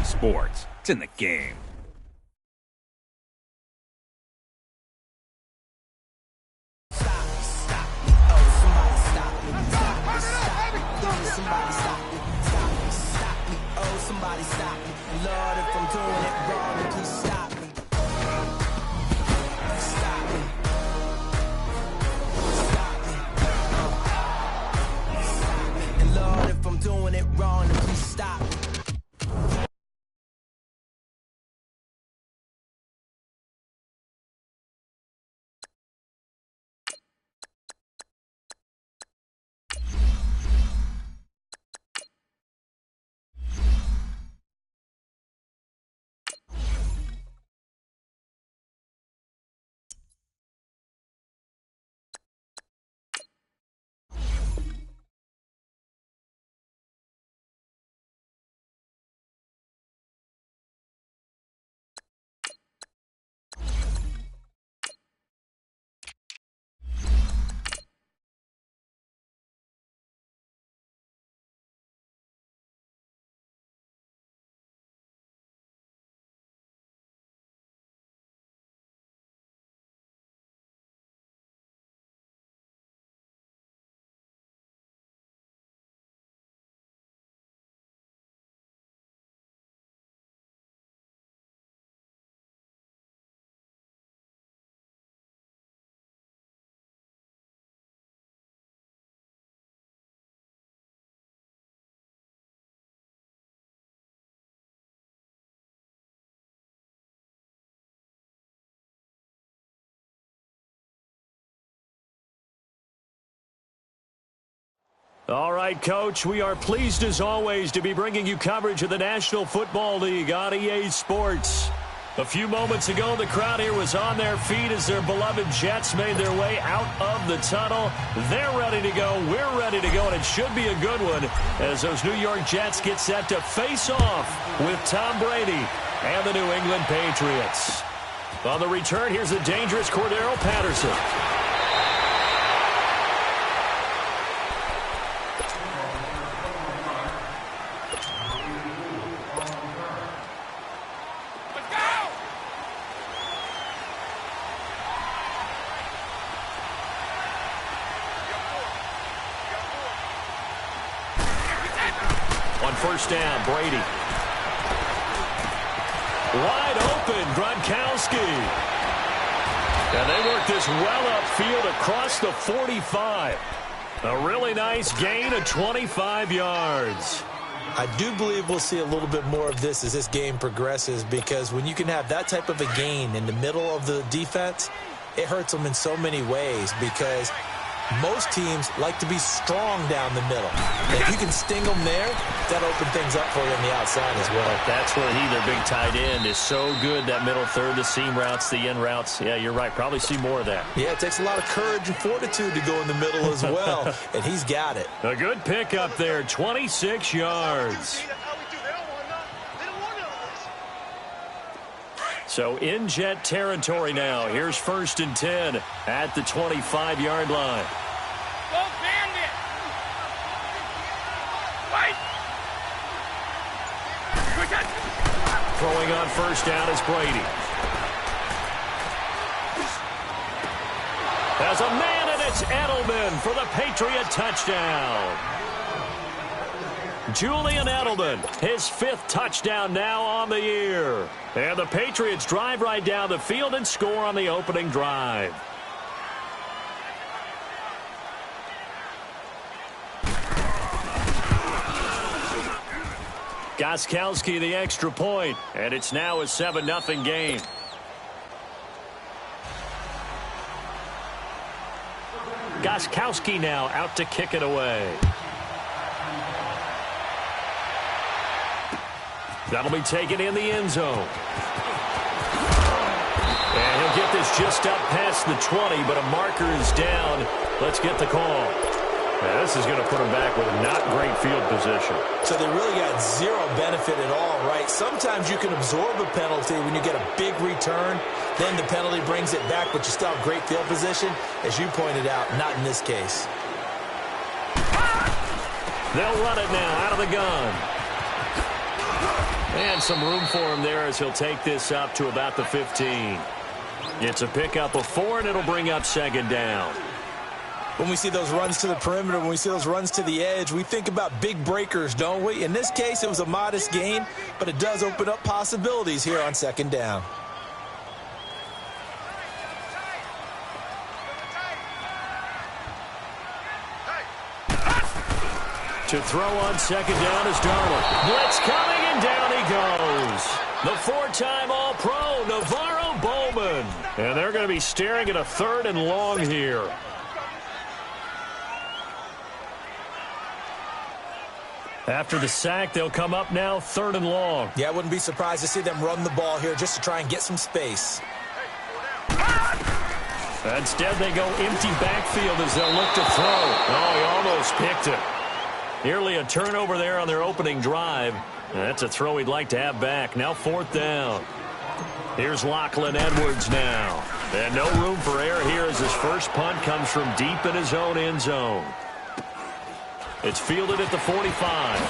sports. It's in the game. Somebody stop me. Lord, if I'm doing it wrong, please stop me. Stop me. Stop me. And Lord, if I'm doing it wrong, please stop me. All right, Coach, we are pleased as always to be bringing you coverage of the National Football League on EA Sports. A few moments ago, the crowd here was on their feet as their beloved Jets made their way out of the tunnel. They're ready to go. We're ready to go, and it should be a good one as those New York Jets get set to face off with Tom Brady and the New England Patriots. On the return, here's the dangerous Cordero Patterson. First down, Brady. Wide open, Gronkowski. And they work this well upfield across the 45. A really nice gain of 25 yards. I do believe we'll see a little bit more of this as this game progresses, because when you can have that type of a gain in the middle of the defense, it hurts them in so many ways, because most teams like to be strong down the middle. And if you can sting them there, that'll open things up for you on the outside as well. But that's where their big tight end, is so good, that middle third, the seam routes, the in routes. Yeah, you're right. Probably see more of that. Yeah, it takes a lot of courage and fortitude to go in the middle as well, and he's got it. A good pick up there, 26 yards. So in Jet territory now. Here's 1st and 10 at the 25-yard line. Go Bandit! Fight! Throwing on 1st down is Brady. There's a man, and it's Edelman for the Patriot touchdown. Julian Edelman, his 5th touchdown now on the year. And the Patriots drive right down the field and score on the opening drive. Gostkowski the extra point, and it's now a 7-0 game. Gostkowski now out to kick it away. That'll be taken in the end zone. And he'll get this just up past the 20, but a marker is down. Let's get the call. Now, this is going to put him back with not great field position. So they really got zero benefit at all, right? Sometimes you can absorb a penalty when you get a big return. Then the penalty brings it back, but you still have great field position. As you pointed out, not in this case. They'll run it now out of the gun. And some room for him there as he'll take this up to about the 15. It's a pickup of 4, and it'll bring up second down. When we see those runs to the perimeter, when we see those runs to the edge, we think about big breakers, don't we? In this case, it was a modest gain, but it does open up possibilities here on second down. To throw on second down is Darnold. Blitz coming, and down he goes. The 4-time All-Pro, Navarro Bowman. And they're going to be staring at a 3rd and long here. After the sack, they'll come up now 3rd and long. Yeah, I wouldn't be surprised to see them run the ball here just to try and get some space. Instead, they go empty backfield as they'll look to throw. Oh, he almost picked it. Nearly a turnover there on their opening drive. That's a throw he'd like to have back. Now 4th down. Here's Lachlan Edwards now. And no room for error here as his first punt comes from deep in his own end zone. It's fielded at the 45.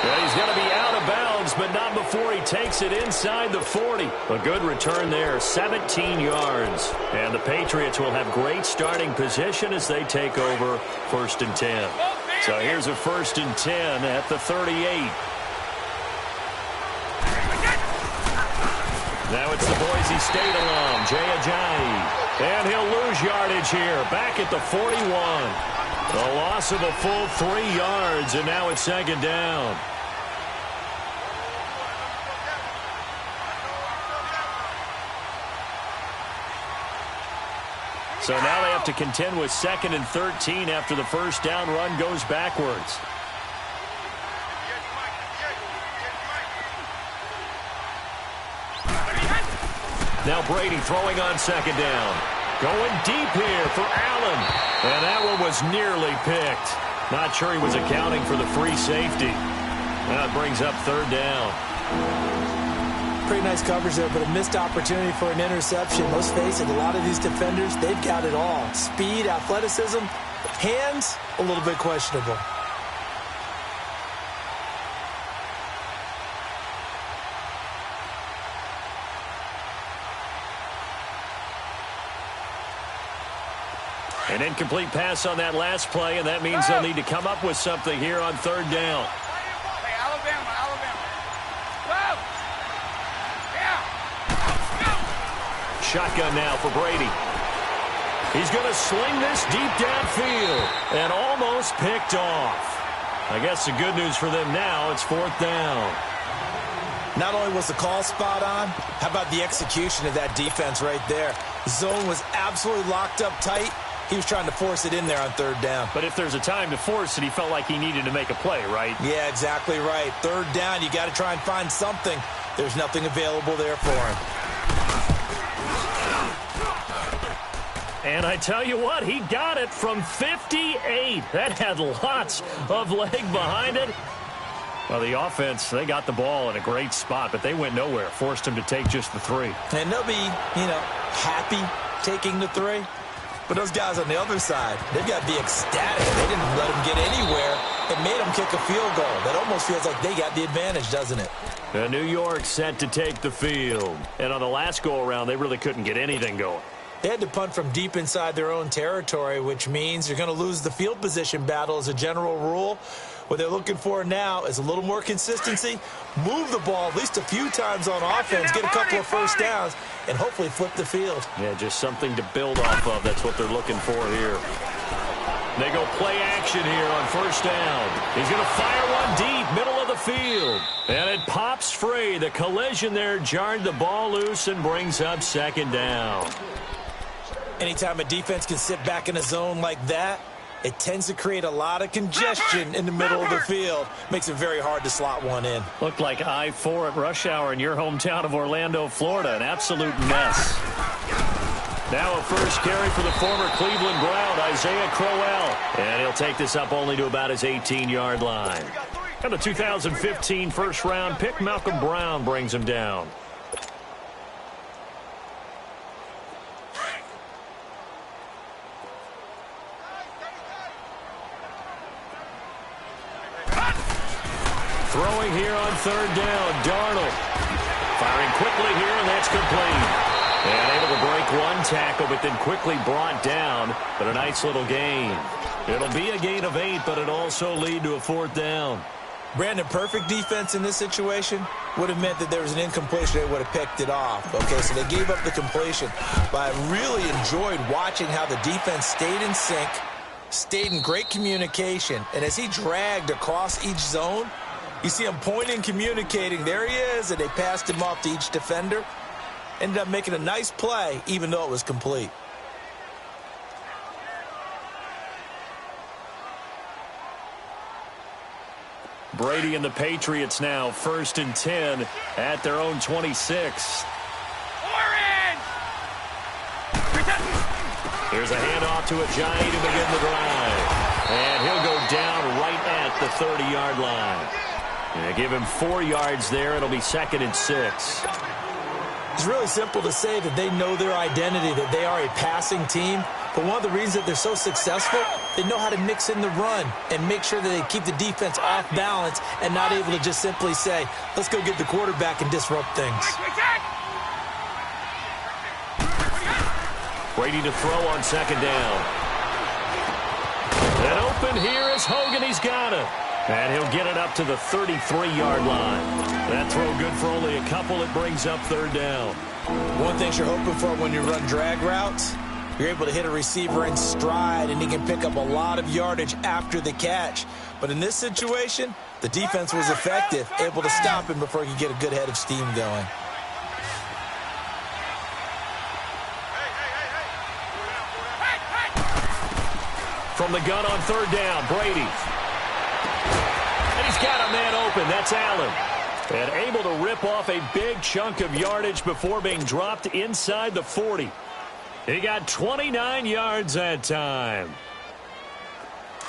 And he's going to be out of bounds, but not before he takes it inside the 40. A good return there, 17 yards. And the Patriots will have great starting position as they take over 1st and 10. So here's a 1st and 10 at the 38. Now it's the Boise State alum, Jay Ajayi. And he'll lose yardage here, back at the 41. A loss of a full 3 yards, and now it's second down. So now they have to contend with 2nd and 13 after the first down run goes backwards. Now Brady throwing on second down. Going deep here for Allen. And that one was nearly picked. Not sure he was accounting for the free safety. That brings up 3rd down. Pretty nice coverage there, but a missed opportunity for an interception. Let's face it, a lot of these defenders, they've got it all. Speed, athleticism, hands, a little bit questionable. An incomplete pass on that last play, and that means they'll need to come up with something here on 3rd down. Hey, Alabama. Go! Yeah! Shotgun now for Brady. He's going to sling this deep downfield and almost picked off. I guess the good news for them now, it's 4th down. Not only was the call spot on, how about the execution of that defense right there? Zone was absolutely locked up tight. He was trying to force it in there on 3rd down. But if there's a time to force it, he felt like he needed to make a play, right? Yeah, exactly right. 3rd down, you got to try and find something. There's nothing available there for him. And I tell you what, he got it from 58. That had lots of leg behind it. Well, the offense, they got the ball in a great spot, but they went nowhere. Forced him to take just the 3. And they'll be, happy taking the 3. But those guys on the other side, they've got to be ecstatic. They didn't let him get anywhere. It made him kick a field goal. That almost feels like they got the advantage, doesn't it? New York set to take the field. And on the last go-around, they really couldn't get anything going. They had to punt from deep inside their own territory, which means you're going to lose the field position battle as a general rule. What they're looking for now is a little more consistency, move the ball at least a few times on offense, get a couple of first downs, and hopefully flip the field. Yeah, just something to build off of. That's what they're looking for here. They go play action here on 1st down. He's going to fire one deep, middle of the field. And it pops free. The collision there jarred the ball loose and brings up 2nd down. Anytime a defense can sit back in a zone like that, it tends to create a lot of congestion in the middle of the field. Makes it very hard to slot one in. Looked like I-4 at rush hour in your hometown of Orlando, Florida. An absolute mess. Now a first carry for the former Cleveland Brown, Isaiah Crowell. And he'll take this up only to about his 18-yard line. And the 2015 first-round pick, Malcolm Brown, brings him down. Throwing here on third down, Darnold. Firing quickly here, and that's complete. And able to break one tackle, but then quickly brought down. But a nice little gain. It'll be a gain of 8, but it'll also lead to a 4th down. Brandon, perfect defense in this situation would have meant that there was an incompletion. They would have picked it off. Okay, so they gave up the completion. But I really enjoyed watching how the defense stayed in sync, stayed in great communication. And as he dragged across each zone, you see him pointing, communicating. There he is, and they passed him off to each defender. Ended up making a nice play, even though it was complete. Brady and the Patriots now 1st and 10 at their own 26. There's a handoff to Ajayi to begin the drive. And he'll go down right at the 30-yard line. And give him 4 yards there. It'll be 2nd and 6. It's really simple to say that they know their identity, that they are a passing team. But one of the reasons that they're so successful, they know how to mix in the run and make sure that they keep the defense off balance and not able to just simply say, let's go get the quarterback and disrupt things. Brady to throw on 2nd down. And open here is Hogan. He's got it. And he'll get it up to the 33-yard line. That throw good for only a couple. It brings up 3rd down. One thing you're hoping for when you run drag routes, you're able to hit a receiver in stride, and he can pick up a lot of yardage after the catch. But in this situation, the defense was effective, able to stop him before he could get a good head of steam going. From the gun on 3rd down, Brady. And he's got a man open. That's Allen. And able to rip off a big chunk of yardage before being dropped inside the 40. He got 29 yards that time.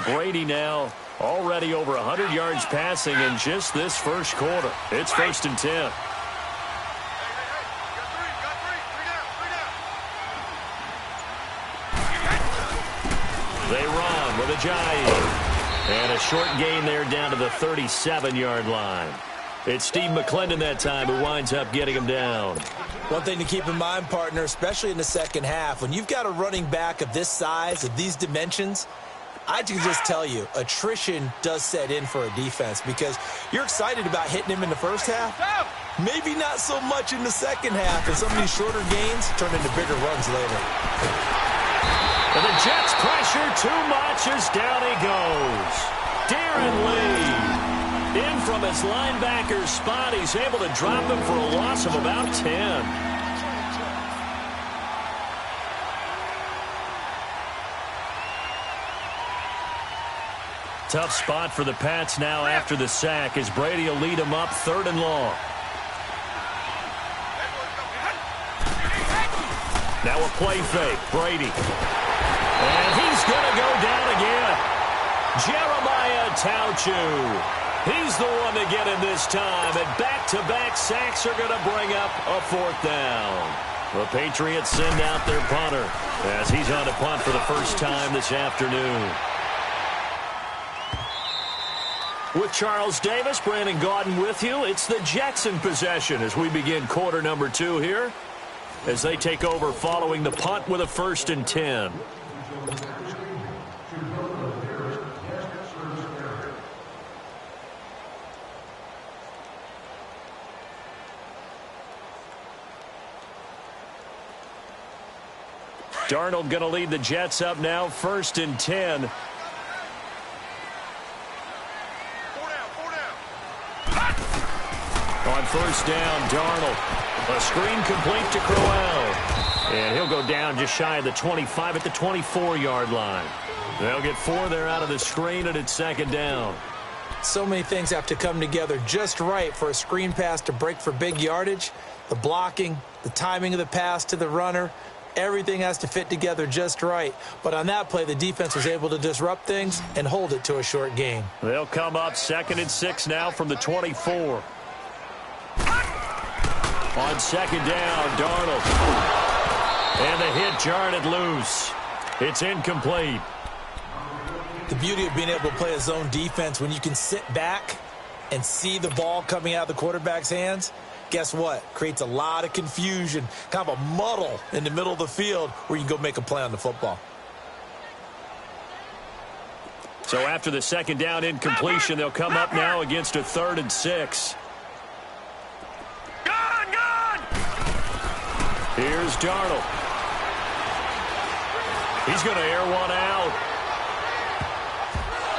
Brady now already over 100 yards passing in just this first quarter. It's 1st and 10. They run with Ajayi. And a short gain there down to the 37-yard line. It's Steve McClendon that time who winds up getting him down. One thing to keep in mind, partner, especially in the second half, when you've got a running back of this size, of these dimensions, I can just tell you, attrition does set in for a defense because you're excited about hitting him in the first half. Maybe not so much in the second half, and some of these shorter gains turn into bigger runs later. And the Jets pressure too much as down he goes. Darren Lee in from his linebacker spot. He's able to drop him for a loss of about 10. Tough spot for the Pats now after the sack as Brady will lead him up 3rd and long. Now a play fake. Brady. And he's going to go down again. Jeremiah Tauchu. He's the one to get him this time. And back-to-back sacks are going to bring up a 4th down. The Patriots send out their punter as he's on to punt for the first time this afternoon. With Charles Davis, Brandon Gaudin with you. It's the Jets in possession as we begin quarter number 2 here, as they take over following the punt with a 1st and 10. Darnold going to lead the Jets up now, 1st and 10. On 1st down, Darnold. A screen complete to Crowell. And he'll go down just shy of the 25 at the 24-yard line. They'll get 4 there out of the screen, and it's 2nd down. So many things have to come together just right for a screen pass to break for big yardage. The blocking, the timing of the pass to the runner, everything has to fit together just right. But on that play, the defense was able to disrupt things and hold it to a short gain. They'll come up 2nd and 6 now from the 24. On 2nd down, Darnold. And the hit jarred it loose. It's incomplete. The beauty of being able to play a zone defense when you can sit back and see the ball coming out of the quarterback's hands, guess what? Creates a lot of confusion, kind of a muddle in the middle of the field where you can go make a play on the football. So after the second down incompletion, they'll come up now against a 3rd and 6. Here's Darnold. He's going to air one out.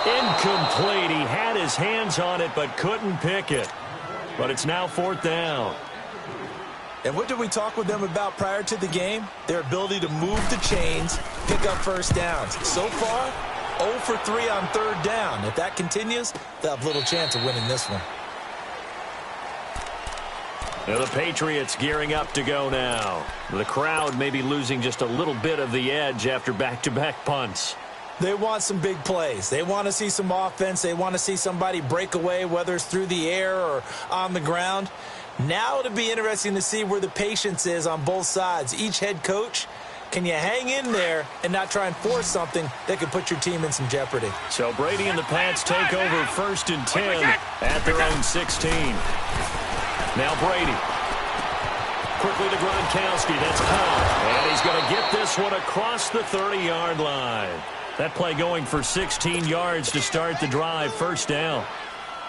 Incomplete. He had his hands on it but couldn't pick it. But it's now 4th down. And what did we talk with them about prior to the game? Their ability to move the chains, pick up first downs. So far, 0 for 3 on 3rd down. If that continues, they'll have little chance of winning this one. Now the Patriots gearing up to go now. The crowd may be losing just a little bit of the edge after back-to-back punts. They want some big plays. They want to see some offense. They want to see somebody break away, whether it's through the air or on the ground. Now it'll be interesting to see where the patience is on both sides. Each head coach, can you hang in there and not try and force something that could put your team in some jeopardy? So Brady and the Pats take over 1st and 10 at their own 16. Now Brady. Quickly to Gronkowski. That's caught. And he's going to get this one across the 30-yard line. That play going for 16 yards to start the drive. 1st down.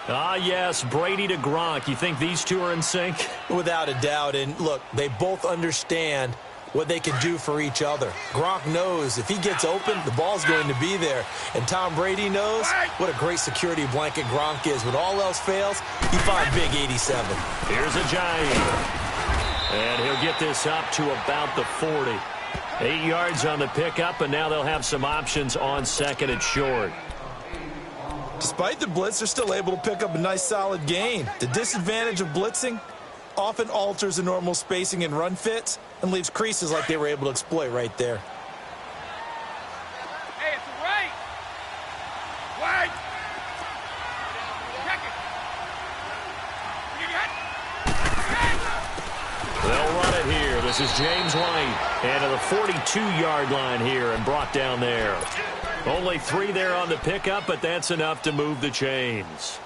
Ah, yes, Brady to Gronk. You think these two are in sync? Without a doubt. And, look, they both understand what they can do for each other. Gronk knows if he gets open, the ball's going to be there. And Tom Brady knows what a great security blanket Gronk is. When all else fails, you find big 87. Here's a giant. And he'll get this up to about the 40. 8 yards on the pickup, and now they'll have some options on 2nd and short. Despite the blitz, they're still able to pick up a nice solid gain. The disadvantage of blitzing often alters the normal spacing and run fits and leaves creases like they were able to exploit right there. Hey, it's right. Wide. Check it. They'll run it here. This is James White. And to the 42-yard line here and brought down there. Only 3 there on the pickup, but that's enough to move the chains.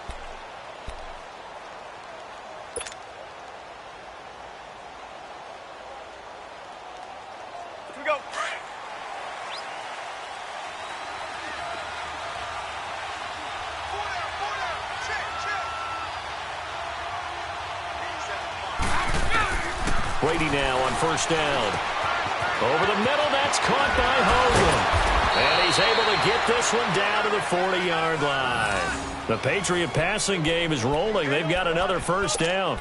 Here we go. Brady now on 1st down. Over the middle, that's caught by Hogan. And he's able to get this one down to the 40-yard line. The Patriot passing game is rolling. They've got another 1st down.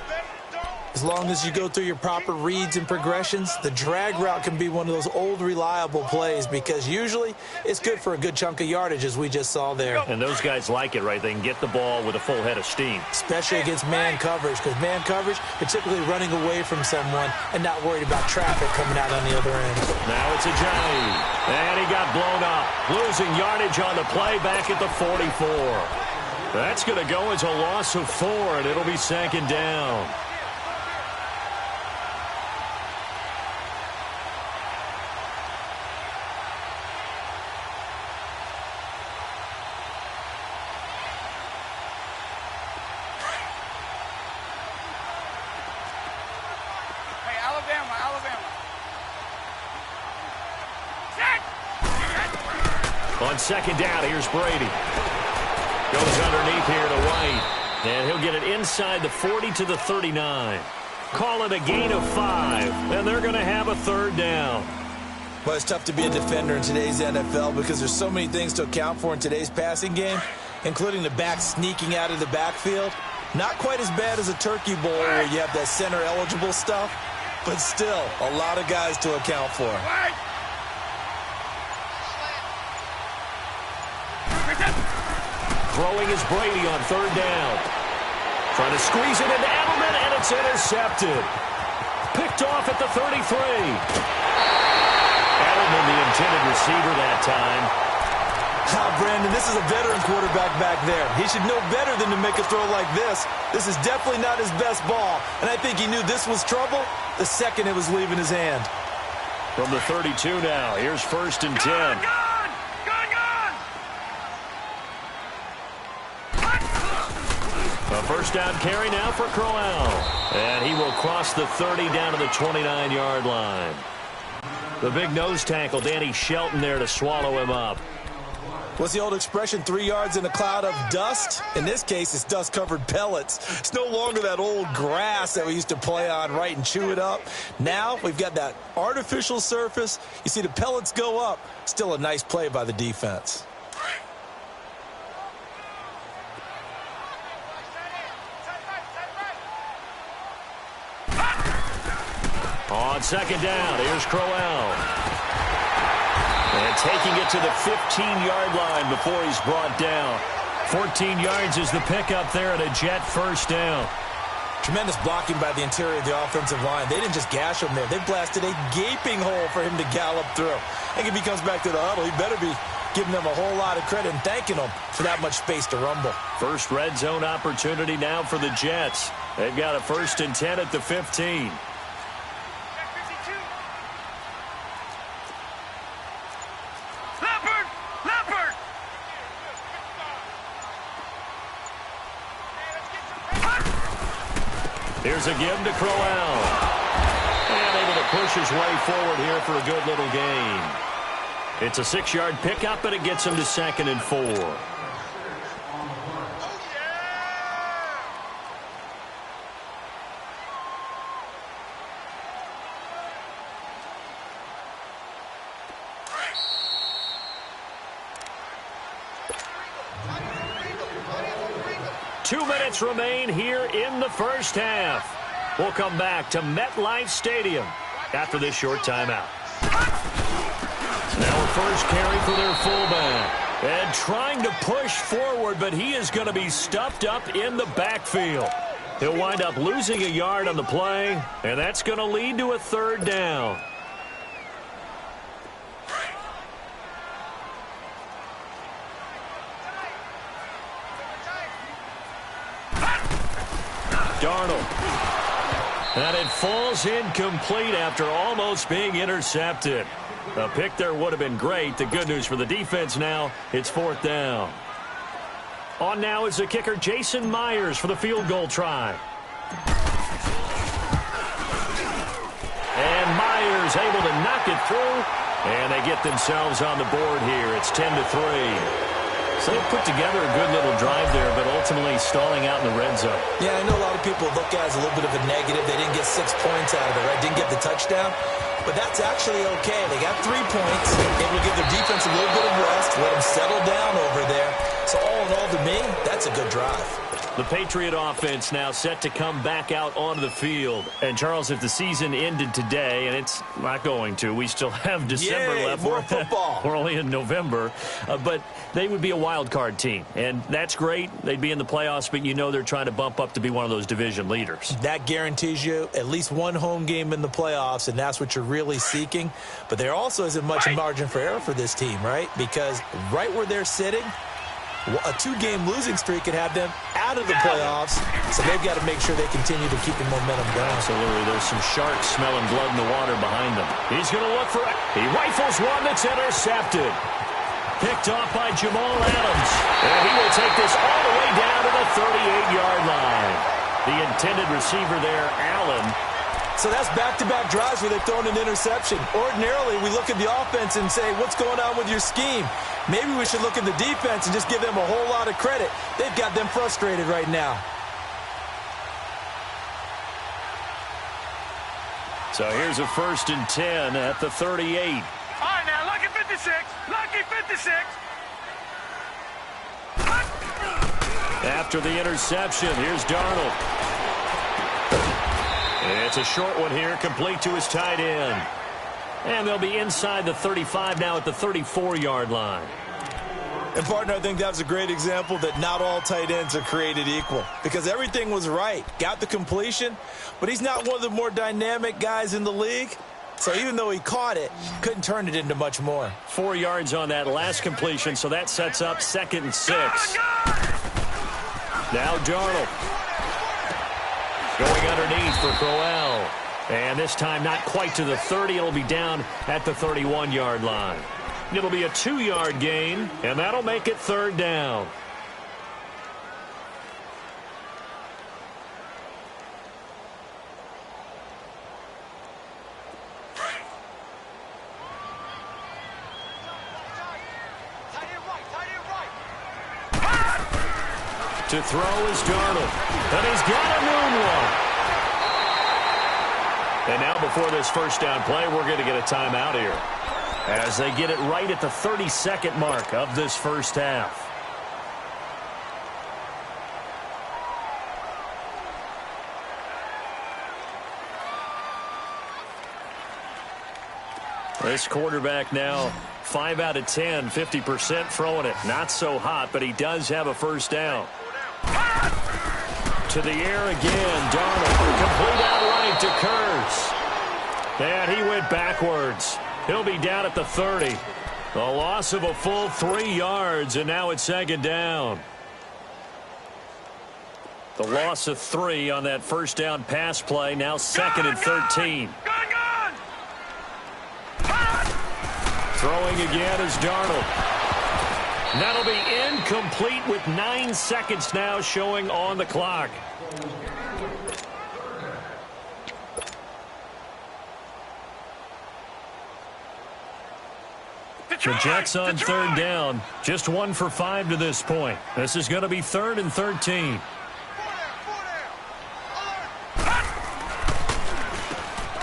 As long as you go through your proper reads and progressions, the drag route can be one of those old reliable plays because usually it's good for a good chunk of yardage, as we just saw there. And those guys like it, right? They can get the ball with a full head of steam. Especially against man coverage, because man coverage, you're typically running away from someone and not worried about traffic coming out on the other end. Now it's a Johnny. And he got blown up. Losing yardage on the play back at the 44. That's going to go as a loss of 4, and it'll be 2nd down. On 2nd down, here's Brady. Goes underneath here to White. And he'll get it inside the 40 to the 39. Call it a gain of 5. And they're going to have a 3rd down. Well, it's tough to be a defender in today's NFL because there's so many things to account for in today's passing game, including the back sneaking out of the backfield. Not quite as bad as a turkey bowl where you have that center-eligible stuff, but still a lot of guys to account for. Throwing is Brady on 3rd down. Trying to squeeze it into Edelman, and it's intercepted. Picked off at the 33. Edelman, the intended receiver that time. Brandon, this is a veteran quarterback back there. He should know better than to make a throw like this. This is definitely not his best ball, and I think he knew this was trouble the second it was leaving his hand. From the 32 now, here's 1st and 10. A first down carry now for Crowell. And he will cross the 30 down to the 29-yard line. The big nose tackle, Danny Shelton, there to swallow him up. What's the old expression, 3 yards in a cloud of dust? In this case, it's dust-covered pellets. It's no longer that old grass that we used to play on, right, and chew it up. Now we've got that artificial surface. You see the pellets go up. Still a nice play by the defense. On second down, here's Crowell. And taking it to the 15-yard line before he's brought down. 14 yards is the pickup there and a Jet first down. Tremendous blocking by the interior of the offensive line. They didn't just gash him there. They blasted a gaping hole for him to gallop through. I think if he comes back to the huddle, he better be giving them a whole lot of credit and thanking them for that much space to rumble. First red zone opportunity now for the Jets. They've got a 1st and 10 at the 15. Here's a give to Crowell. And able to push his way forward here for a good little gain. It's a 6-yard pickup, and it gets him to 2nd and 4. Two minutes remain here in the first half. We'll come back to MetLife Stadium after this short timeout. Now a first carry for their fullback. And trying to push forward, but he is going to be stuffed up in the backfield. He'll wind up losing a yard on the play, and that's going to lead to a 3rd down. Darnold. And it falls incomplete after almost being intercepted. A pick there would have been great. The good news for the defense now, it's 4th down. On now is the kicker, Jason Myers, for the field goal try. And Myers able to knock it through. And they get themselves on the board here. It's 10-3. So they put together a good little drive there, but ultimately stalling out in the red zone. Yeah, I know a lot of people look at it as a little bit of a negative. They didn't get 6 points out of it, right? Didn't get the touchdown. But that's actually okay. They got 3 points. Able to give their defense a little bit of rest, let them settle down over there. So all in all, to me, that's a good drive. The Patriot offense now set to come back out onto the field. And, Charles, if the season ended today, and it's not going to, we still have December left. More football. We're only in November. But they would be a wild card team. And that's great. They'd be in the playoffs, but you know they're trying to bump up to be one of those division leaders. That guarantees you at least one home game in the playoffs, and that's what you're really seeking. But there also isn't much margin for error for this team, right? Because right where they're sitting, a 2-game losing streak could have them out of the playoffs, so they've got to make sure they continue to keep the momentum going. Absolutely. There's some sharks smelling blood in the water behind them. He's going to look for it. He rifles one that's intercepted. Picked off by Jamal Adams. And he will take this all the way down to the 38-yard line. The intended receiver there, Allen. So that's back-to-back drives where they've thrown an interception. Ordinarily, we look at the offense and say, what's going on with your scheme? Maybe we should look at the defense and just give them a whole lot of credit. They've got them frustrated right now. So here's a 1st and 10 at the 38. All right, now, lucky 56. Lucky 56. After the interception, here's Darnold. It's a short one here, complete to his tight end. And they'll be inside the 35 now at the 34-yard line. And, partner, I think that was a great example that not all tight ends are created equal. Because everything was right. Got the completion, but he's not one of the more dynamic guys in the league. So even though he caught it, couldn't turn it into much more. 4 yards on that last completion, so that sets up 2nd and 6. Now Darnold. Going underneath for Crowell. And this time not quite to the 30. It'll be down at the 31-yard line. It'll be a 2-yard gain, and that'll make it 3rd down. To throw is Darnold. And he's got a moonwalk. And now before this first down play, we're going to get a timeout here, as they get it right at the 30-second mark of this first half. This quarterback now 5 out of 10, 50% throwing it. Not so hot, but he does have a first down. To the air again. Darnold. Complete outright to Kurz. And he went backwards. He'll be down at the 30. A loss of a full 3 yards, and now it's second down. The loss of 3 on that first down pass play. Now second and 13. Throwing again is Darnold. That'll be incomplete with 9 seconds now showing on the clock. The Jets on third down. Just 1 for 5 to this point. This is going to be 3rd and 13.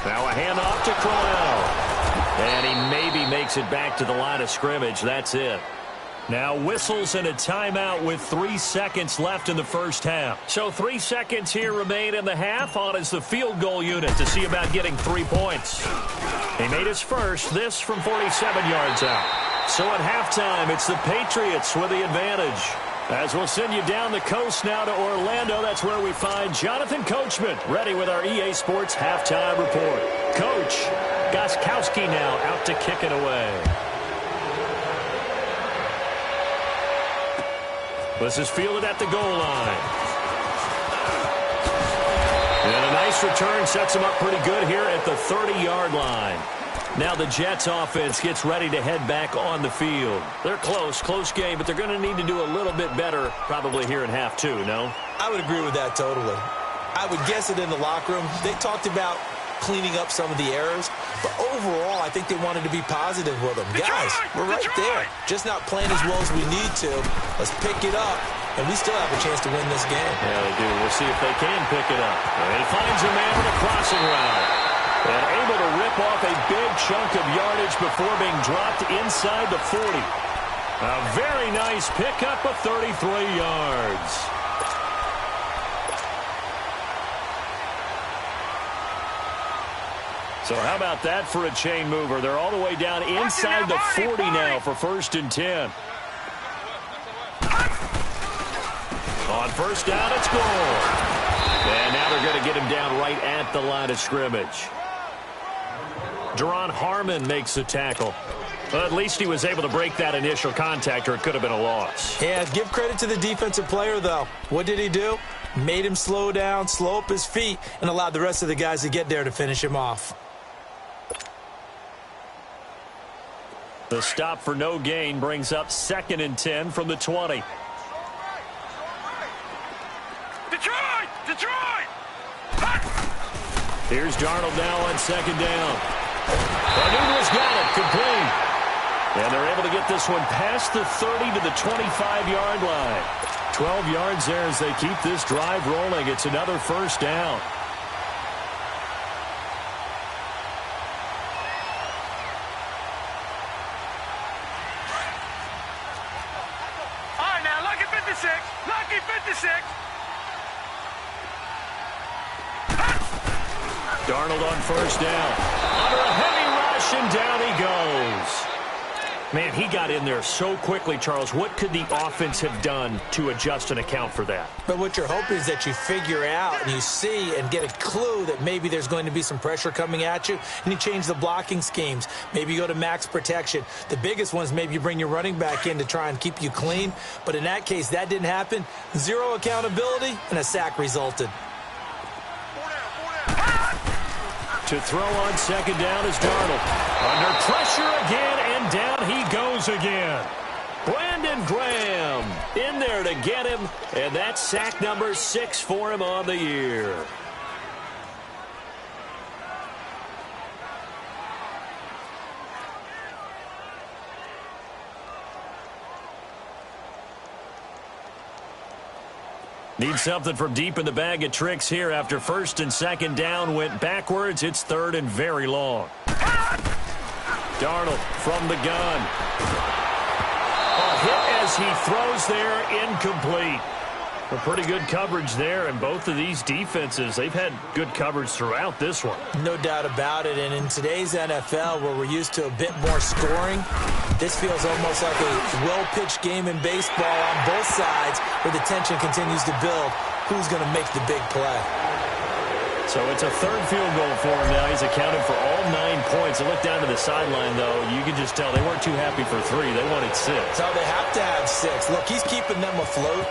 Now a handoff to Crowell. And he maybe makes it back to the line of scrimmage. That's it. Now whistles and a timeout with 3 seconds left in the first half. So 3 seconds here remain in the half. On is the field goal unit to see about getting 3 points. He made his first, this from 47 yards out. So at halftime, it's the Patriots with the advantage. As we'll send you down the coast now to Orlando, that's where we find Jonathan Coachman ready with our EA Sports halftime report. Coach, Gostkowski now out to kick it away. This is fielded at the goal line. And a nice return sets him up pretty good here at the 30-yard line. Now the Jets offense gets ready to head back on the field. They're close game, but they're going to need to do a little bit better probably here in half 2, no? I would agree with that totally. I would guess it in the locker room. They talked about cleaning up some of the errors, but overall, I think they wanted to be positive with them. Guys, we're right there. Just not playing as well as we need to. Let's pick it up, and we still have a chance to win this game. Yeah, they do. We'll see if they can pick it up. And he finds a man with a crossing route. And able to rip off a big chunk of yardage before being dropped inside the 40. A very nice pickup of 33 yards. So how about that for a chain mover? They're all the way down inside the 40 now for 1st and 10. On first down, it's gone. And now they're going to get him down right at the line of scrimmage. Deron Harmon makes the tackle. Well, at least he was able to break that initial contact, or it could have been a loss. Yeah, give credit to the defensive player, though. What did he do? Made him slow down, slow up his feet, and allowed the rest of the guys to get there to finish him off. The stop for no gain brings up 2nd and 10 from the 20. Detroit! Here's Darnold now on 2nd down. Newton's got it, complete. And they're able to get this one past the 30 to the 25-yard line. 12 yards there as they keep this drive rolling. It's another first down. All right, now, lucky 56. Lucky 56. Darnold on first down. Under a heavy rush, and down he goes. Man, he got in there so quickly, Charles. What could the offense have done to adjust and account for that? But what you're hoping is that you figure out and you see and get a clue that maybe there's going to be some pressure coming at you, and you change the blocking schemes. Maybe you go to max protection. The biggest one is maybe you bring your running back in to try and keep you clean. But in that case, that didn't happen. Zero accountability, and a sack resulted. To throw on 2nd down is Darnold. Under pressure again, and down he goes again. Brandon Graham in there to get him, and that's sack number 6 for him on the year. Need something from deep in the bag of tricks here after first and second down went backwards. It's third and very long. Darnold from the gun. A hit as he throws there, incomplete. A pretty good coverage there, and both of these defenses, they've had good coverage throughout this one. No doubt about it, and in today's NFL, where we're used to a bit more scoring, this feels almost like a well-pitched game in baseball on both sides, where the tension continues to build. Who's going to make the big play? So it's a third field goal for him now. He's accounted for all 9 points. I look down to the sideline, though. You can just tell they weren't too happy for 3. They wanted 6. So they have to have 6. Look, he's keeping them afloat,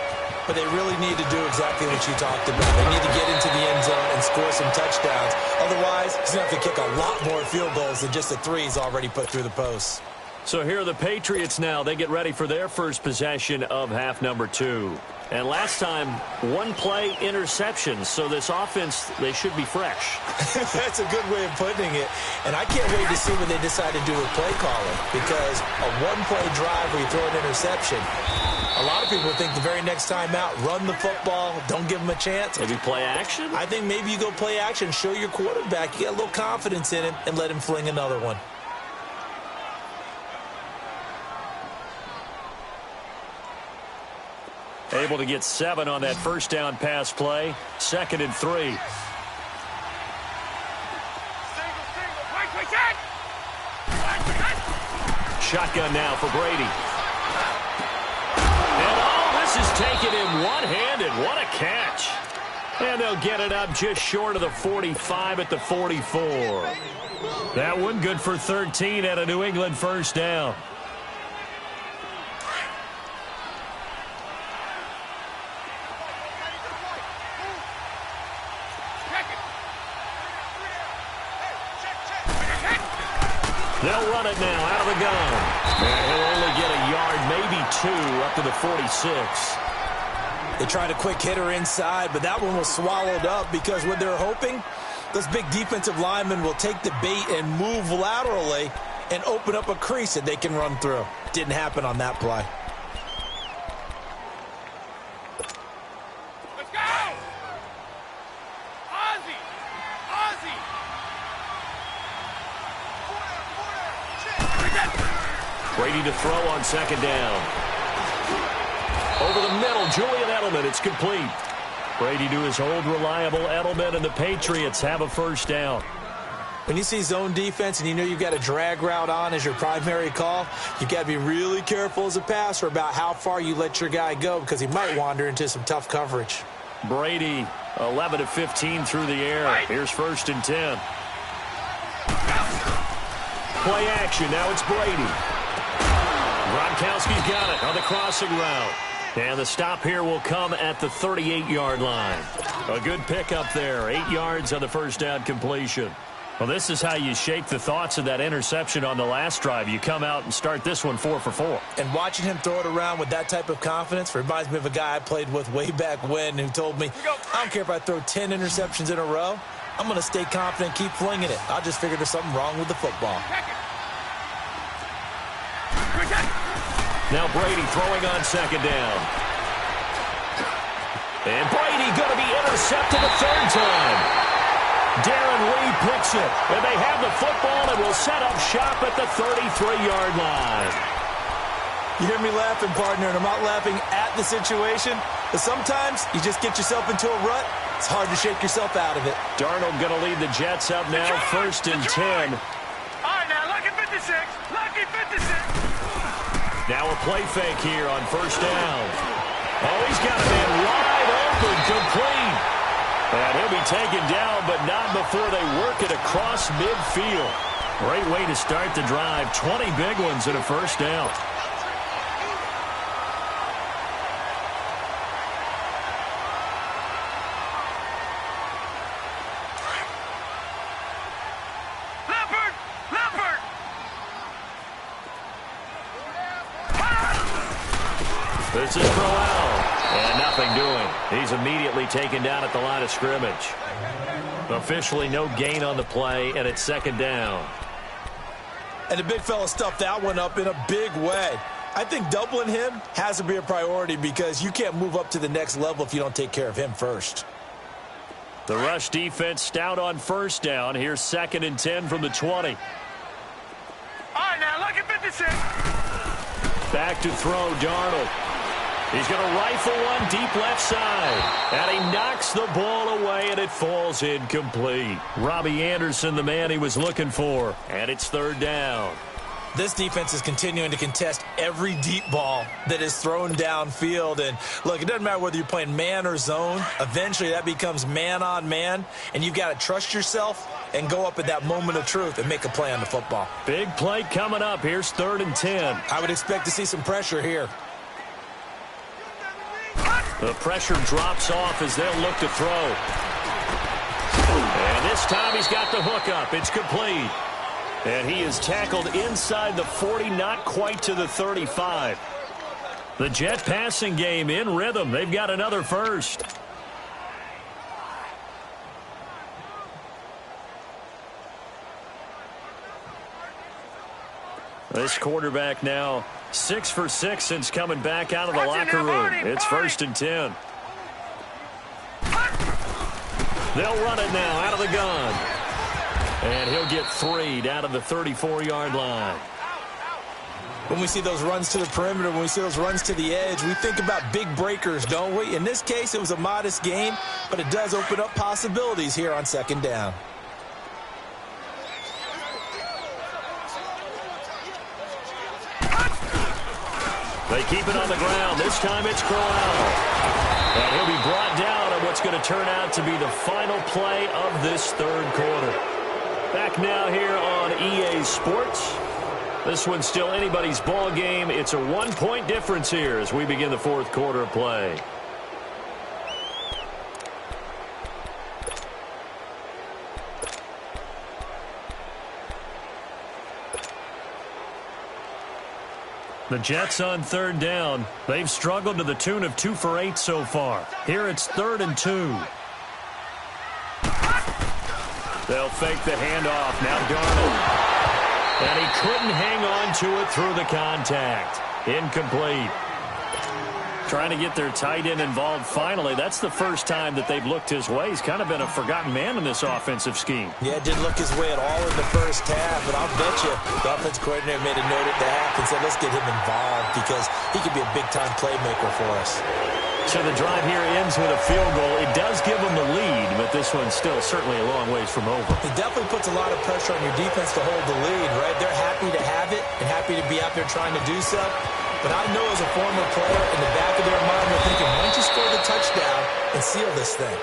but they really need to do exactly what you talked about. They need to get into the end zone and score some touchdowns. Otherwise, he's going to have to kick a lot more field goals than just the 3 he's already put through the posts. So here are the Patriots now. They get ready for their first possession of half number 2. And last time, 1-play interceptions. So this offense, they should be fresh. That's a good way of putting it. And I can't wait to see what they decide to do with play calling, because a 1-play drive where you throw an interception, a lot of people think the very next time out, run the football, don't give them a chance. Maybe play action? I think maybe you go play action, show your quarterback you got a little confidence in him, and let him fling another one. Able to get 7 on that first down pass play. 2nd and 3. Shotgun now for Brady. And this is taken in one-handed. What a catch. And they'll get it up just short of the 45 at the 44. That one good for 13 at a New England first down. They'll run it now out of the gun. And he'll only get a yard, maybe 2, up to the 46. They tried a quick hitter inside, but that one was swallowed up because what they're hoping, those big defensive linemen will take the bait and move laterally and open up a crease that they can run through. Didn't happen on that play. Let's go! Ozzie! Ozzie! Brady to throw on 2nd down. Over the middle, Julian Edelman. It's complete. Brady to his old reliable Edelman, and the Patriots have a first down. When you see zone defense and you know you've got a drag route on as your primary call, you've got to be really careful as a passer about how far you let your guy go, because he might wander into some tough coverage. Brady, 11 of 15 through the air. Here's 1st and 10. Play action. Now it's Brady. Gronkowski's got it on the crossing route. And the stop here will come at the 38-yard line. A good pickup there. 8 yards on the first down completion. Well, this is how you shake the thoughts of that interception on the last drive. You come out and start this one 4 for 4. And watching him throw it around with that type of confidence reminds me of a guy I played with way back when who told me, I don't care if I throw 10 interceptions in a row. I'm going to stay confident, keep flinging it. I just figured there's something wrong with the football. Now Brady throwing on 2nd down. And Brady going to be intercepted a 3rd time. Darren Lee picks it. And they have the football and will set up shop at the 33-yard line. You hear me laughing, partner, and I'm not laughing at the situation. But sometimes you just get yourself into a rut. It's hard to shake yourself out of it. Darnold going to lead the Jets up now, 1st and 10. All right, now, lucky 56. Lucky 56. Now a play fake here on 1st down. Oh, he's got a man wide open, complete. And he'll be taken down, but not before they work it across midfield. Great way to start the drive. 20 big ones in a first down. This is Crowell, and nothing doing. He's immediately taken down at the line of scrimmage. Officially no gain on the play, and it's 2nd down. And the big fella stuffed that one up in a big way. I think doubling him has to be a priority because you can't move up to the next level if you don't take care of him first. The rush defense stout on first down. Here's 2nd and 10 from the 20. All right, now look at 56. Back to throw, Darnold. He's going to rifle one deep left side. And he knocks the ball away, and it falls incomplete. Robbie Anderson, the man he was looking for. And it's 3rd down. This defense is continuing to contest every deep ball that is thrown downfield. And, look, it doesn't matter whether you're playing man or zone. Eventually, that becomes man-on-man, and you've got to trust yourself and go up at that moment of truth and make a play on the football. Big play coming up. Here's 3rd and 10. I would expect to see some pressure here. The pressure drops off as they'll look to throw. And this time he's got the hook up. It's complete. And he is tackled inside the 40, not quite to the 35. The Jet passing game in rhythm. They've got another first. This quarterback now 6 for 6 since coming back out of the locker room. It's 1st and 10. They'll run it now out of the gun. And he'll get 3 down to the 34-yard line. When we see those runs to the perimeter, when we see those runs to the edge, we think about big breakers, don't we? In this case, it was a modest gain, but it does open up possibilities here on 2nd down. They keep it on the ground. This time it's Corral. And he'll be brought down on what's going to turn out to be the final play of this 3rd quarter. Back now here on EA Sports. This one's still anybody's ball game. It's a 1-point difference here as we begin the 4th quarter of play. The Jets on 3rd down. They've struggled to the tune of 2 for 8 so far. Here it's 3rd and 2. They'll fake the handoff. Now Darnold. And he couldn't hang on to it through the contact. Incomplete. Trying to get their tight end involved finally. That's the first time that they've looked his way. He's kind of been a forgotten man in this offensive scheme. Yeah, didn't look his way at all in the first half, but I'll bet you the offensive coordinator made a note at the half and said, let's get him involved because he could be a big-time playmaker for us. So the drive here ends with a field goal. It does give them the lead, but this one's still certainly a long ways from over. It definitely puts a lot of pressure on your defense to hold the lead, right? They're happy to have it and happy to be out there trying to do so. But I know as a former player, in the back of their mind, they're thinking, why don't you score the touchdown and seal this thing?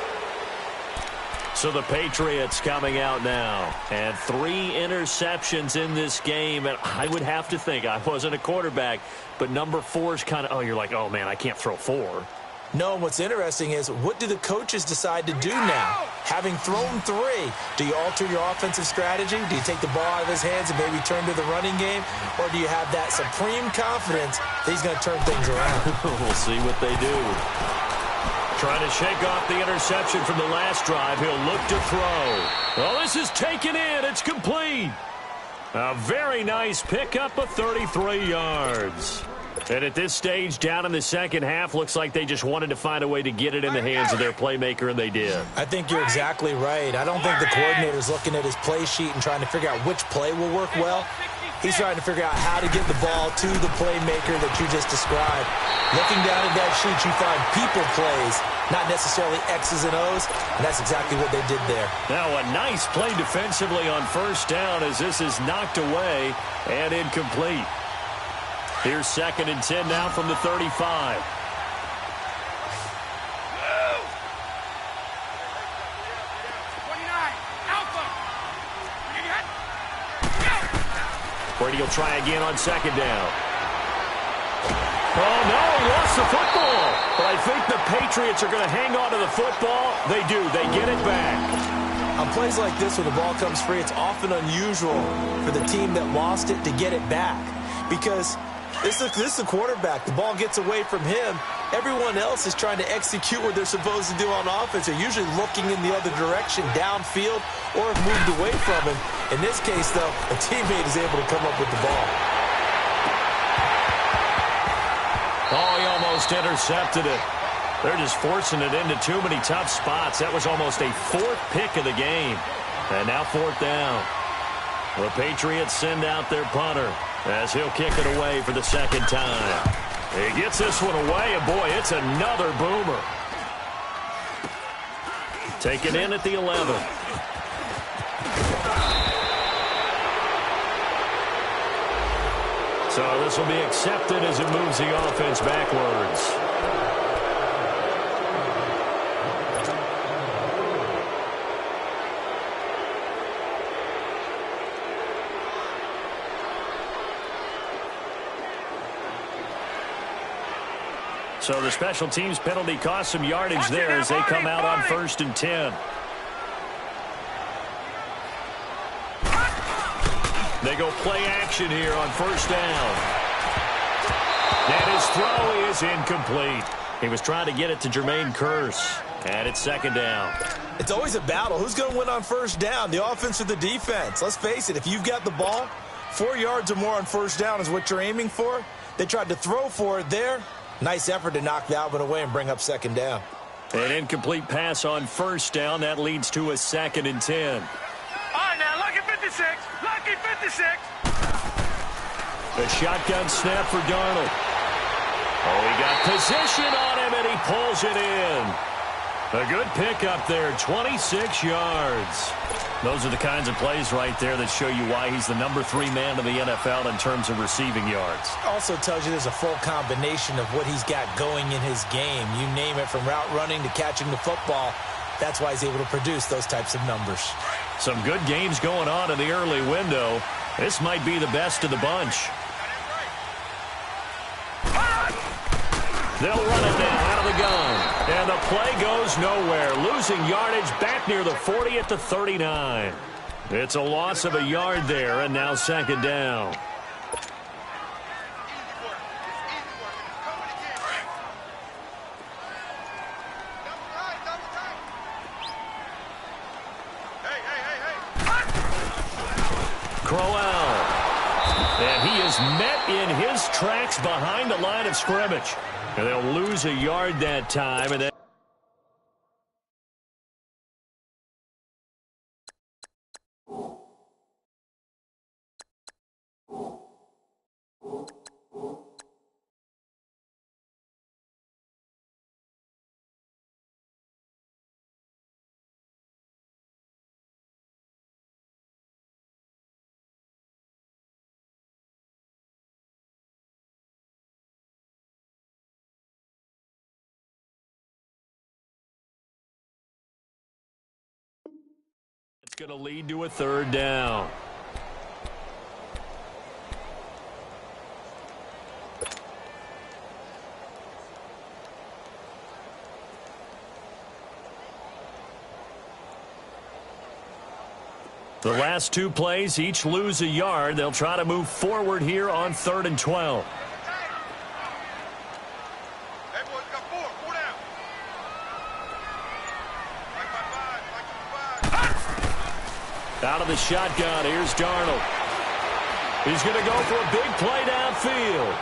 So the Patriots coming out now. And 3 interceptions in this game. And I would have to think, I wasn't a quarterback, but number 4 is kind of, you're like, oh, man, I can't throw 4. No, and what's interesting is, what do the coaches decide to do now? Having thrown 3, do you alter your offensive strategy? Do you take the ball out of his hands and maybe turn to the running game? Or do you have that supreme confidence that he's going to turn things around? We'll see what they do. Trying to shake off the interception from the last drive. He'll look to throw. Oh, this is taken in. It's complete. A very nice pickup of 33 yards. And at this stage, down in the second half, looks like they just wanted to find a way to get it in the hands of their playmaker, and they did. I think you're exactly right. I don't think the coordinator's looking at his play sheet and trying to figure out which play will work well. He's trying to figure out how to get the ball to the playmaker that you just described. Looking down at that sheet, you find people plays, not necessarily X's and O's, and that's exactly what they did there. Now a nice play defensively on first down as this is knocked away and incomplete. Here's 2nd and 10 now from the 35. Brady will try again on 2nd down. Oh, no, he lost the football. But I think the Patriots are going to hang on to the football. They do. They get it back. On plays like this, when the ball comes free, it's often unusual for the team that lost it to get it back. Because this is the quarterback. The ball gets away from him. Everyone else is trying to execute what they're supposed to do on offense. They're usually looking in the other direction, downfield, or have moved away from him. In this case, though, a teammate is able to come up with the ball. almost intercepted it. They're just forcing it into too many tough spots. That was almost a fourth pick of the game. And now fourth down. The Patriots send out their punter as he'll kick it away for the second time. He gets this one away, and boy, it's another boomer. Taken in at the 11. So this will be accepted as it moves the offense backwards. So the special teams penalty cost some yardage there as they come out on 1st and 10. They go play action here on 1st down. And his throw is incomplete. He was trying to get it to Jermaine Kearse. And it's 2nd down. It's always a battle. Who's going to win on 1st down, the offense or the defense? Let's face it, if you've got the ball, 4 yards or more on 1st down is what you're aiming for. They tried to throw for it there. Nice effort to knock that one away and bring up 2nd down. An incomplete pass on 1st down. That leads to a 2nd and 10. All right, now, lucky 56. Lucky 56. A shotgun snap for Darnold. Oh, he got position on him, and he pulls it in. A good pickup there, 26 yards. Those are the kinds of plays right there that show you why he's the number 3 man in the NFL in terms of receiving yards. Also tells you there's a full combination of what he's got going in his game. You name it, from route running to catching the football. That's why he's able to produce those types of numbers. Some good games going on in the early window. This might be the best of the bunch. They'll run it now out of the gun. And the play goes nowhere. Losing yardage back near the 40 at the 39. It's a loss of a yard there, and now 2nd down. Crowell. And he is met in his tracks behind the line of scrimmage. And they'll lose a yard that time. And then it's going to lead to a 3rd down. The last 2 plays each lose a yard. They'll try to move forward here on 3rd and 12. Out of the shotgun, here's Darnold. He's going to go for a big play downfield.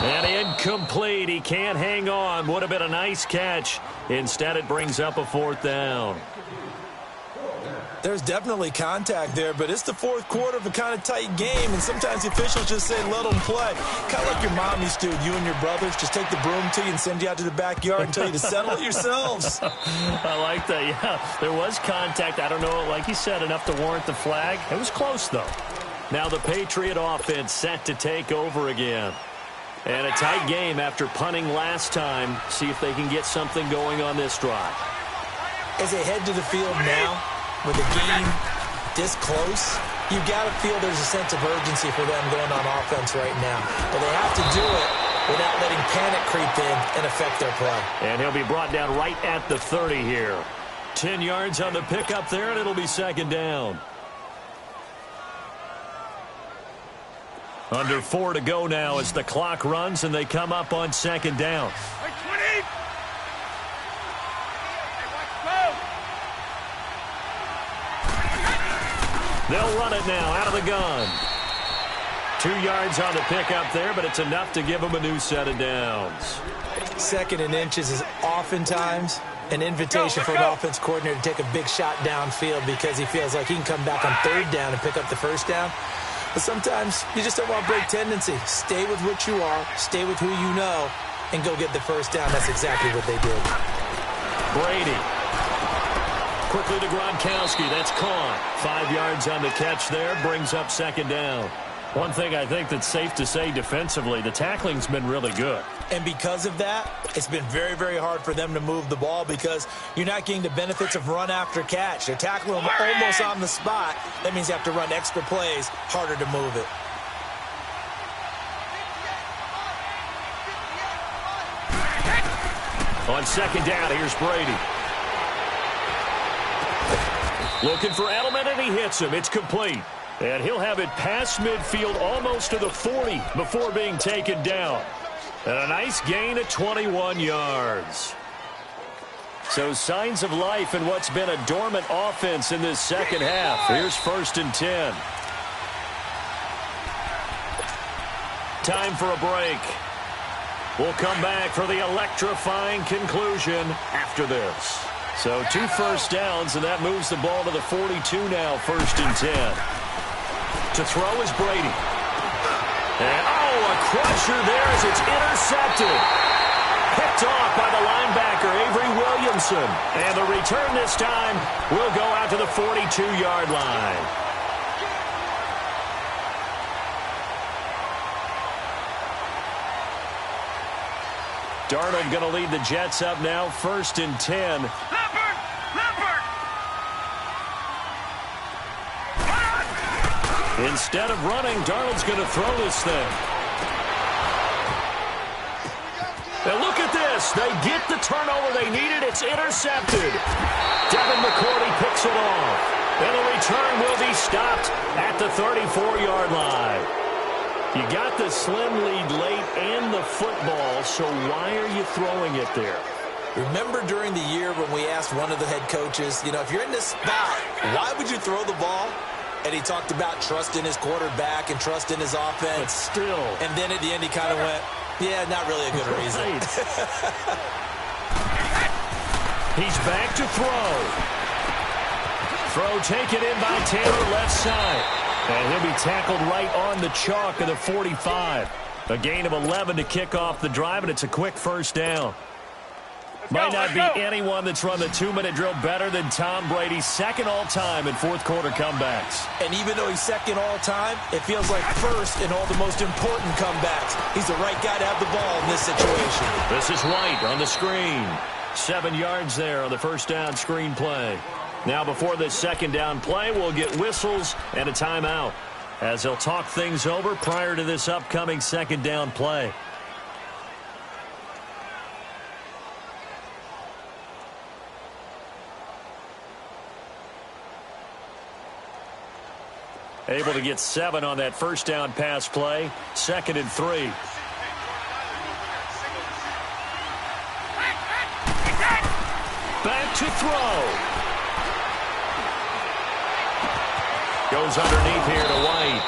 And incomplete. He can't hang on. Would have been a nice catch. Instead, it brings up a 4th down. There's definitely contact there, but it's the 4th quarter of a kind of tight game, and sometimes the officials just say, let them play. Kind of like your mom used to, you and your brothers, just take the broom to you and send you out to the backyard and tell you to settle it yourselves. I like that, yeah. There was contact. I don't know, like you said, enough to warrant the flag. It was close, though. Now the Patriot offense set to take over again. And a tight game after punting last time. See if they can get something going on this drive. As they head to the field now, with the game this close, you got to feel there's a sense of urgency for them going on offense right now. But they have to do it without letting panic creep in and affect their play. And he'll be brought down right at the 30 here. 10 yards on the pickup there, and it'll be 2nd down. Under 4 to go now as the clock runs, and they come up on 2nd down. They'll run it now out of the gun. 2 yards on the pickup there, but it's enough to give him a new set of downs. 2nd and inches is oftentimes an invitation for an offense coordinator to take a big shot downfield because he feels like he can come back on 3rd down and pick up the 1st down. But sometimes you just don't want to break tendency. Stay with what you are, stay with who you know, and go get the 1st down. That's exactly what they did. Brady. Quickly to Gronkowski. That's caught. 5 yards on the catch there. Brings up 2nd down. One thing I think that's safe to say defensively, the tackling's been really good. And because of that, it's been very, very hard for them to move the ball because you're not getting the benefits of run after catch. They're tackling them almost on the spot. That means you have to run extra plays, harder to move it. On 2nd down, here's Brady. Looking for Edelman, and he hits him. It's complete. And he'll have it past midfield almost to the 40 before being taken down. And a nice gain of 21 yards. So signs of life in what's been a dormant offense in this 2nd half. Here's 1st and 10. Time for a break. We'll come back for the electrifying conclusion after this. So 2 first downs, and that moves the ball to the 42 now, 1st and 10. To throw is Brady. And, a crusher there as it's intercepted. Picked off by the linebacker, Avery Williamson. And the return this time will go out to the 42-yard line. Darnold going to lead the Jets up now, 1st and 10. Leopard! Instead of running, Darnold's going to throw this thing. Now look at this. They get the turnover they needed. It's intercepted. Devin McCourty picks it off. And the return will be stopped at the 34-yard line. You got the slim lead late and the football, so why are you throwing it there? Remember during the year when we asked one of the head coaches, if you're in this spot, why would you throw the ball? And he talked about trust in his quarterback and trust in his offense. But still. And then at the end he kind of went, yeah, not really a good reason. He's back to throw. Throw taken in by Taylor, left side. And he'll be tackled right on the chalk of the 45. A gain of 11 to kick off the drive, and it's a quick 1st down. Might not be anyone that's run the 2-minute drill better than Tom Brady, 2nd all-time in 4th quarter comebacks. And even though he's 2nd all-time, it feels like 1st in all the most important comebacks. He's the right guy to have the ball in this situation. This is White on the screen. 7 yards there on the 1st down screen play. Now before this 2nd down play, we'll get whistles and a timeout as they'll talk things over prior to this upcoming 2nd down play. Able to get 7 on that 1st down pass play. 2nd and 3. Back to throw. Goes underneath here to White.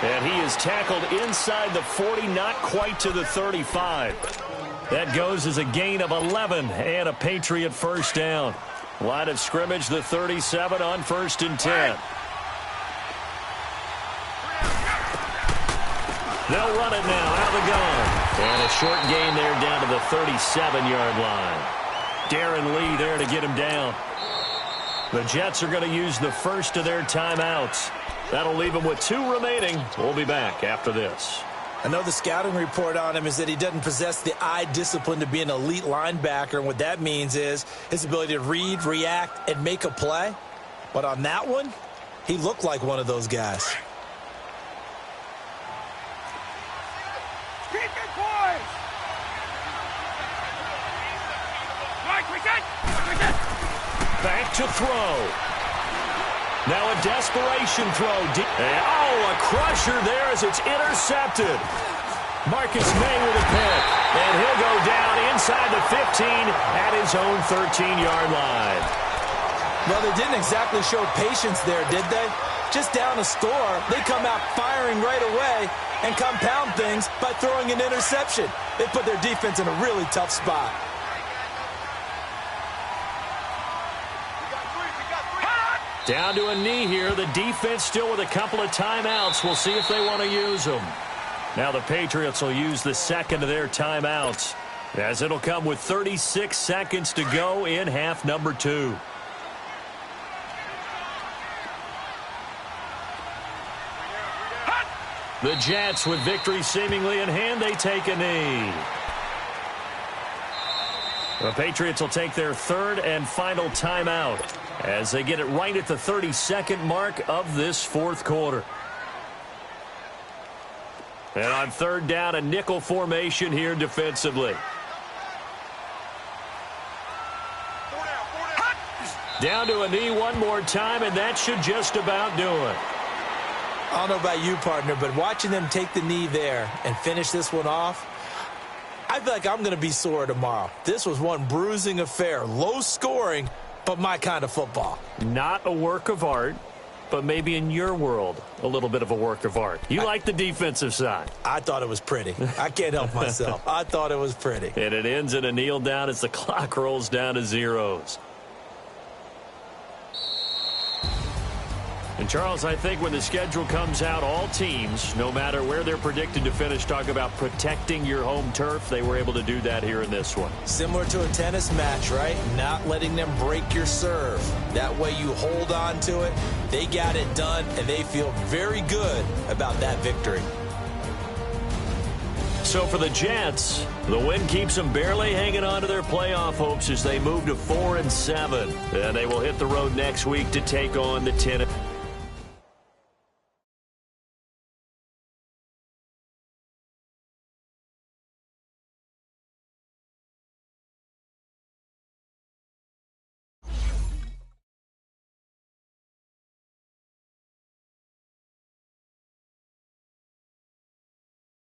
And he is tackled inside the 40, not quite to the 35. That goes as a gain of 11 and a Patriot 1st down. Line of scrimmage, the 37 on 1st and 10. They'll run it now out of the gun. And a short gain there down to the 37-yard line. Darren Lee there to get him down. The Jets are going to use the first of their timeouts. That'll leave them with 2 remaining. We'll be back after this. I know the scouting report on him is that he doesn't possess the eye discipline to be an elite linebacker. And what that means is his ability to read, react, and make a play. But on that one, he looked like one of those guys. Keep it, boys! Mike, reset! Back to throw. Now a desperation throw. And, a crusher there as it's intercepted. Marcus May with a pick. And he'll go down inside the 15 at his own 13-yard line. Well, they didn't exactly show patience there, did they? just down a score, they come out firing right away and compound things by throwing an interception. They put their defense in a really tough spot. Down to a knee here. The defense still with a couple of timeouts. We'll see if they want to use them. Now the Patriots will use the second of their timeouts, as it'll come with 36 seconds to go in half number 2. The Jets, with victory seemingly in hand, they take a knee. The Patriots will take their third and final timeout as they get it right at the 32nd mark of this fourth quarter. And on third down, a nickel formation here defensively. Down to a knee one more time, and that should just about do it. I don't know about you, partner, but watching them take the knee there and finish this one off, I feel like I'm going to be sore tomorrow. This was one bruising affair. Low scoring, but my kind of football. Not a work of art, but maybe in your world, a little bit of a work of art. You like the defensive side. I thought it was pretty. I can't help myself. I thought it was pretty. And it ends in a kneel down as the clock rolls down to zeros. And, Charles, I think when the schedule comes out, all teams, no matter where they're predicted to finish, talk about protecting your home turf. They were able to do that here in this one. Similar to a tennis match, right? Not letting them break your serve. That way you hold on to it. They got it done, and they feel very good about that victory. So for the Jets, the win keeps them barely hanging on to their playoff hopes as they move to 4-7. And they will hit the road next week to take on the Tennessee.